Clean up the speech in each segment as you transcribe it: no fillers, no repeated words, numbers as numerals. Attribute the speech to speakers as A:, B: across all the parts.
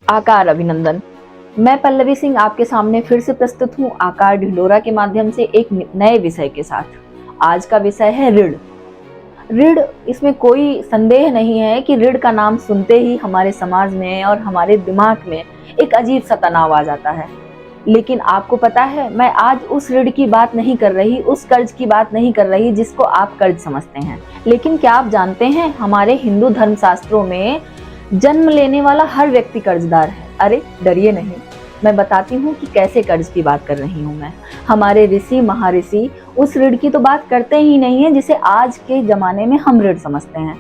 A: आकार अभिनंदन। मैं पल्लवी सिंह आपके सामने फिर से प्रस्तुत हूँ आकार ढिंढोरा के माध्यम से एक नए विषय के साथ। आज का विषय है ऋण। ऋण, इसमें कोई संदेह नहीं है कि ऋण का नाम सुनते ही हमारे समाज में और हमारे दिमाग में एक अजीब सा तनाव आ जाता है। लेकिन आपको पता है, मैं आज उस ऋण की बात नहीं कर रही, उस कर्ज की बात नहीं कर रही जिसको आप कर्ज समझते हैं। लेकिन क्या आप जानते हैं, हमारे हिंदू धर्म शास्त्रों में जन्म लेने वाला हर व्यक्ति कर्जदार है। अरे डरिए नहीं, मैं बताती हूँ कि कैसे कर्ज की बात कर रही हूँ मैं। हमारे ऋषि महाऋषि उस ऋण की तो बात करते ही नहीं है जिसे आज के जमाने में हम ऋण समझते हैं।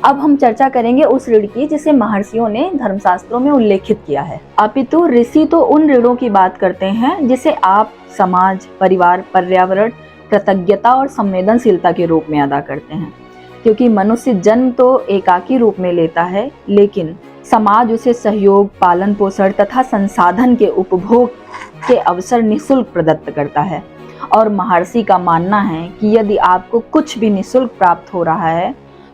A: अब हम चर्चा करेंगे उस ऋण की जिसे महर्षियों ने धर्मशास्त्रों में उल्लेखित किया है। अपितु ऋषि तो उन ऋणों की बात करते हैं जिसे आप समाज, परिवार, पर्यावरण, कृतज्ञता और संवेदनशीलता के रूप में अदा करते हैं। क्योंकि मनुष्य जन्म तो एकाकी रूप में लेता है, लेकिन समाज उसे सहयोग, पालन पोषण तथा संसाधन के उपभोग के अवसर निःशुल्क प्रदत्त करता है। और महर्षि का मानना है कि यदि आपको कुछ भी निःशुल्क प्राप्त हो रहा है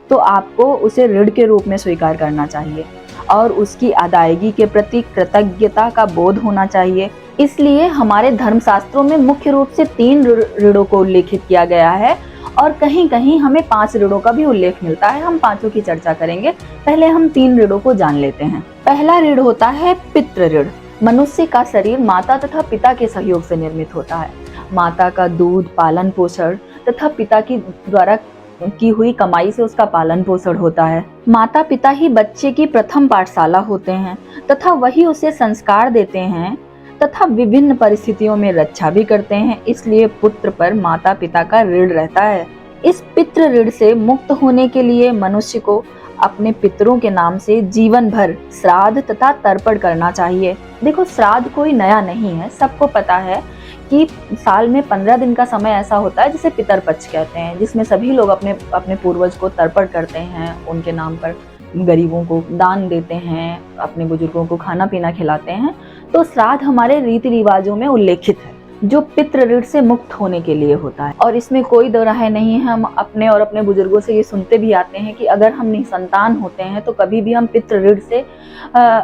A: तो आपको उसे ऋण के रूप में स्वीकार करना चाहिए और उसकी अदायगी के प्रति कृतज्ञता का बोध होना चाहिए। इसलिए हमारे धर्मशास्त्रों में मुख्य रूप से 3 ऋणों को उल्लेखित किया गया है और कहीं कहीं हमें 5 ऋणों का भी उल्लेख मिलता है। हम 5 की चर्चा करेंगे। पहले हम 3 ऋणों को जान लेते हैं। पहला ऋण होता है पितृ ऋण। मनुष्य का शरीर माता तथा पिता के सहयोग से निर्मित होता है। माता का दूध, पालन पोषण तथा पिता की द्वारा की हुई कमाई से उसका पालन पोषण होता है। माता पिता ही बच्चे की प्रथम पाठशाला होते हैं तथा वही उसे संस्कार देते हैं तथा विभिन्न परिस्थितियों में रक्षा भी करते हैं। इसलिए पुत्र पर माता पिता का ऋण रहता है। इस पितृ ऋण से मुक्त होने के लिए मनुष्य को अपने पितरों के नाम से जीवन भर श्राद्ध तथा तर्पण करना चाहिए। देखो, श्राद्ध कोई नया नहीं है, सबको पता है कि साल में 15 दिन का समय ऐसा होता है जिसे पितरपक्ष कहते हैं, जिसमें सभी लोग अपने अपने पूर्वज को तर्पण करते हैं, उनके नाम पर गरीबों को दान देते हैं, अपने बुजुर्गों को खाना पीना खिलाते हैं। तो श्राद्ध हमारे रीति रिवाजों में उल्लेखित है, जो पितृ ऋण से मुक्त होने के लिए होता है। और इसमें कोई दो राय नहीं है। हम अपने और अपने बुजुर्गों से ये सुनते भी आते हैं कि अगर हम निसंतान होते हैं तो कभी भी हम पितृ ऋण से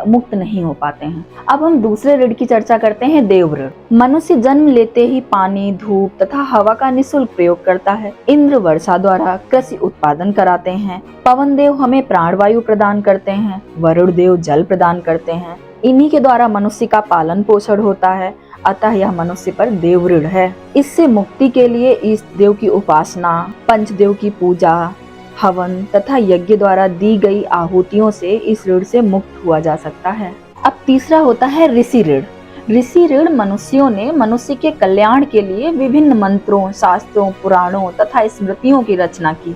A: मुक्त नहीं हो पाते हैं। अब हम दूसरे ऋण की चर्चा करते हैं, देव ऋण। मनुष्य जन्म लेते ही पानी, धूप तथा हवा का निःशुल्क प्रयोग करता है। इंद्र वर्षा द्वारा कृषि उत्पादन कराते हैं। पवन देव हमें प्राणवायु प्रदान करते हैं। वरुण देव जल प्रदान करते हैं। इन्हीं के द्वारा मनुष्य का पालन पोषण होता है। अतः यह मनुष्य पर देव ऋण है। इससे मुक्ति के लिए इष्ट देव की उपासना, पंचदेव की पूजा, हवन तथा यज्ञ द्वारा दी गई आहुतियों से इस ऋण से मुक्त हुआ जा सकता है। अब तीसरा होता है ऋषि ऋण। ऋषि ऋण मनुष्यों ने मनुष्य के कल्याण के लिए विभिन्न मंत्रों, शास्त्रों, पुराणों तथा स्मृतियों की रचना की,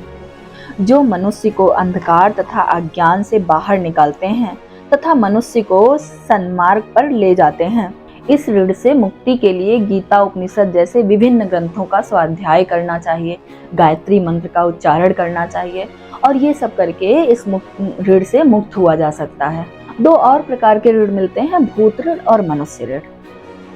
A: जो मनुष्य को अंधकार तथा अज्ञान से बाहर निकालते हैं तथा मनुष्य को सन्मार्ग पर ले जाते हैं। इस ऋण से मुक्ति के लिए गीता, उपनिषद जैसे विभिन्न ग्रंथों का स्वाध्याय करना चाहिए, गायत्री मंत्र का उच्चारण करना चाहिए और ये सब करके इस ऋण से मुक्त हुआ जा सकता है। 2 और प्रकार के ऋण मिलते हैं, भूत ऋण और मनुष्य ऋण।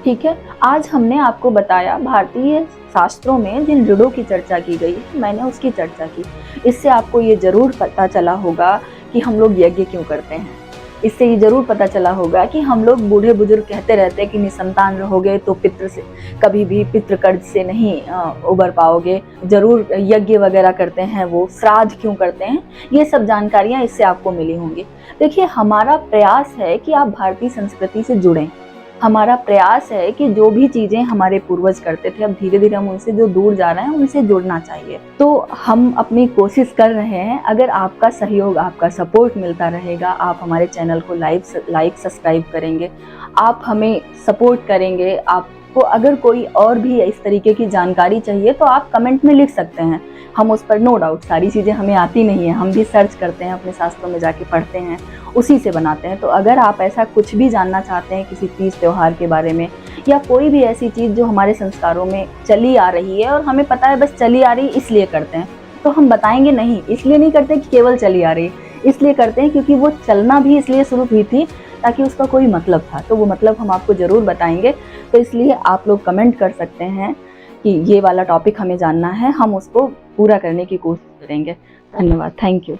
A: ठीक है, आज हमने आपको बताया भारतीय शास्त्रों में जिन ऋणों की चर्चा की गई है, मैंने उसकी चर्चा की। इससे आपको ये जरूर पता चला होगा कि हम लोग यज्ञ क्यों करते हैं। इससे ये जरूर पता चला होगा कि हम लोग बूढ़े बुजुर्ग कहते रहते हैं कि निसंतान रहोगे तो पितृ से कभी भी पितृ कर्ज से नहीं उबर पाओगे। जरूर यज्ञ वगैरह करते हैं, वो श्राद्ध क्यों करते हैं, ये सब जानकारियां इससे आपको मिली होंगी। देखिए, हमारा प्रयास है कि आप भारतीय संस्कृति से जुड़ें। हमारा प्रयास है कि जो भी चीजें हमारे पूर्वज करते थे, अब धीरे धीरे हम उनसे जो दूर जा रहे हैं, उनसे जुड़ना चाहिए। तो हम अपनी कोशिश कर रहे हैं। अगर आपका सहयोग, आपका सपोर्ट मिलता रहेगा, आप हमारे चैनल को लाइक सब्सक्राइब करेंगे, आप हमें सपोर्ट करेंगे, आपको अगर कोई और भी इस तरीके की जानकारी चाहिए तो आप कमेंट में लिख सकते हैं। हम उस पर नो डाउट, सारी चीज़ें हमें आती नहीं है, हम भी सर्च करते हैं, अपने शास्त्रों में जाके पढ़ते हैं, उसी से बनाते हैं। तो अगर आप ऐसा कुछ भी जानना चाहते हैं किसी तीज त्योहार के बारे में या कोई भी ऐसी चीज़ जो हमारे संस्कारों में चली आ रही है और हमें पता है बस चली आ रही इसलिए करते हैं, तो हम बताएंगे नहीं, इसलिए नहीं करते कि केवल चली आ रही, इसलिए करते हैं क्योंकि वो चलना भी इसलिए शुरू हुई थी ताकि उसका कोई मतलब था। तो वो मतलब हम आपको ज़रूर बताएंगे। तो इसलिए आप लोग कमेंट कर सकते हैं कि ये वाला टॉपिक हमें जानना है, हम उसको पूरा करने की कोशिश करेंगे। धन्यवाद, थैंक यू।